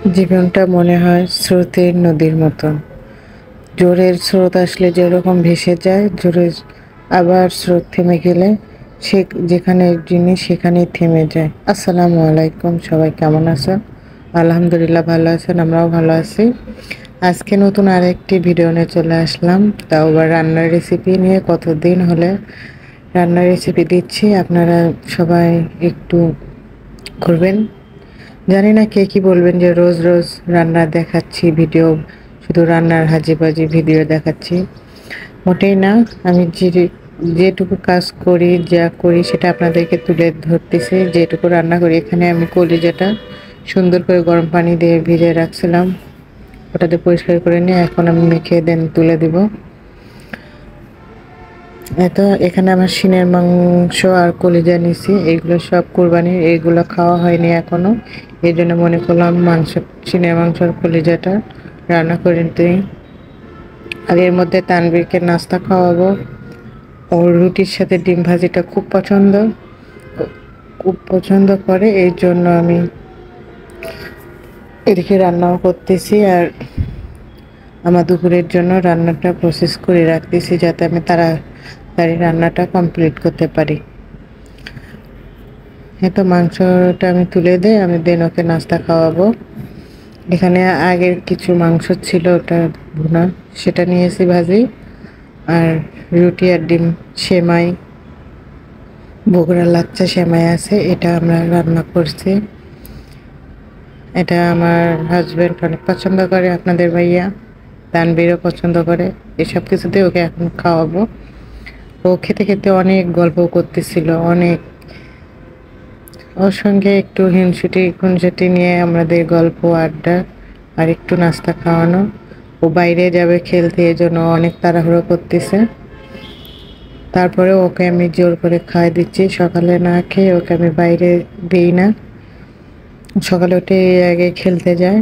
জীবনটা মনে হয় স্রোতের নদীর মতো। জোরের স্রোত আসলে যেরকম ভেসে যায়, জোরে আবার স্রোত থেমে গেলে সে যেখানে জিনিস সেখানেই থেমে যায়। আসসালামু আলাইকুম, সবাই কেমন আছেন? আলহামদুলিল্লাহ ভালো আছেন, আমরাও ভালো আছি। আজকে নতুন আরেকটি ভিডিও নিয়ে চলে আসলাম, তাও আবার রান্নার রেসিপি নিয়ে। কতদিন হলে রান্নার রেসিপি দিচ্ছি, আপনারা সবাই একটু করবেন। জানি না কে কি বলবেন যে রোজ রোজ রান্না দেখাচ্ছি ভিডিও, শুধু রান্নার হাজিবাজি ভিডিও দেখাচ্ছি। মোটেই না, আমি যেটুকু কাজ করি, যা করি সেটা আপনাদেরকে তুলে ধরতেছি। যেটুকু রান্না করি, এখানে আমি কলিজাটা সুন্দর করে গরম পানি দিয়ে ভিজিয়ে রাখছিলাম, ওটাতে পরিষ্কার করে নিয়ে এখন আমি মেখে দেন তুলে দিব। তো এখানে আমার সিনের মাংস আর কলিজা নিছি, এইগুলো সব কুরবানির, এইগুলো খাওয়া হয়নি এখনো। এই জন্য মনে করলাম সিনের মাংস আর কলিজাটা রান্না করে দিই। আর এর মধ্যে তানভীরকে নাস্তা খাওয়াবো। ওর রুটির সাথে ডিম ভাজিটা খুব পছন্দ করে, এই জন্য আমি এদিকে রান্নাও করতেছি। আর আমার দুপুরের জন্য রান্নাটা প্রসেস করে রাখতেছি, যাতে আমি তাড়াতাড়ি রান্নাটা কমপ্লিট করতে পারি। তো মাংসটা আমি তুলে দিই, আমি দেন ওকে নাস্তা খাওয়াবো। এখানে আগের কিছু মাংস ছিল, ওটা ভুনা, সেটা নিয়েছি ভাজি। আর রুটি আর ডিম, সেমাই, বগুড়ার লাচ্চা সেমাই আছে, এটা আমরা রান্না করছি। এটা আমার হাজব্যান্ড অনেক পছন্দ করে, আপনাদের ভাইয়া তানবীরও পছন্দ করে। এসব কিছুতে ওকে এখন খাওয়াবো। ও খেতে খেতে অনেক গল্প করতেছিল, অনেক। ওর সঙ্গে একটু খুনসুটি নিয়ে আমাদের গল্প, আড্ডা, আর একটু নাস্তা খাওয়ানো। ও বাইরে যাবে খেলতে, এই জন্য অনেক তাড়াহুড়ো করতেছে। তারপরে ওকে আমি জোর করে খাওয়াই দিচ্ছি। সকালে না খেয়ে ওকে আমি বাইরে দিই না, সকালে উঠে আগে খেলতে যায়।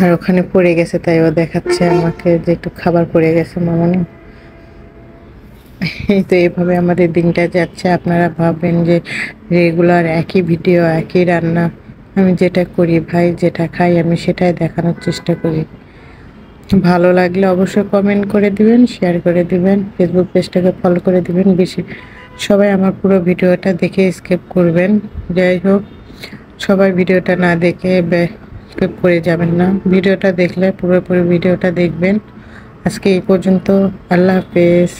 আর ওখানে পড়ে গেছে, তাই ও দেখাচ্ছে আমাকে যে একটু খাবার পড়ে গেছে মামনি। এই তো এইভাবে আমাদের দিনটা যাচ্ছে। আপনারা ভাববেন যে রেগুলার একই ভিডিও, একই রান্না। আমি যেটা করি ভাই, যেটা খাই আমি সেটাই দেখানোর চেষ্টা করি। ভালো লাগলে অবশ্যই কমেন্ট করে দিবেন, শেয়ার করে দিবেন, ফেসবুক পেজটাকে ফলো করে দিবেন। বেশি সবাই আমার পুরো ভিডিওটা দেখে স্কিপ করবেন। যাই হোক, সবাই ভিডিওটা না দেখে স্কিপ করে যাবেন না, ভিডিওটা দেখলে পুরোপুরি ভিডিওটা দেখবেন। আজকে এই পর্যন্ত, আল্লাহ হাফেজ।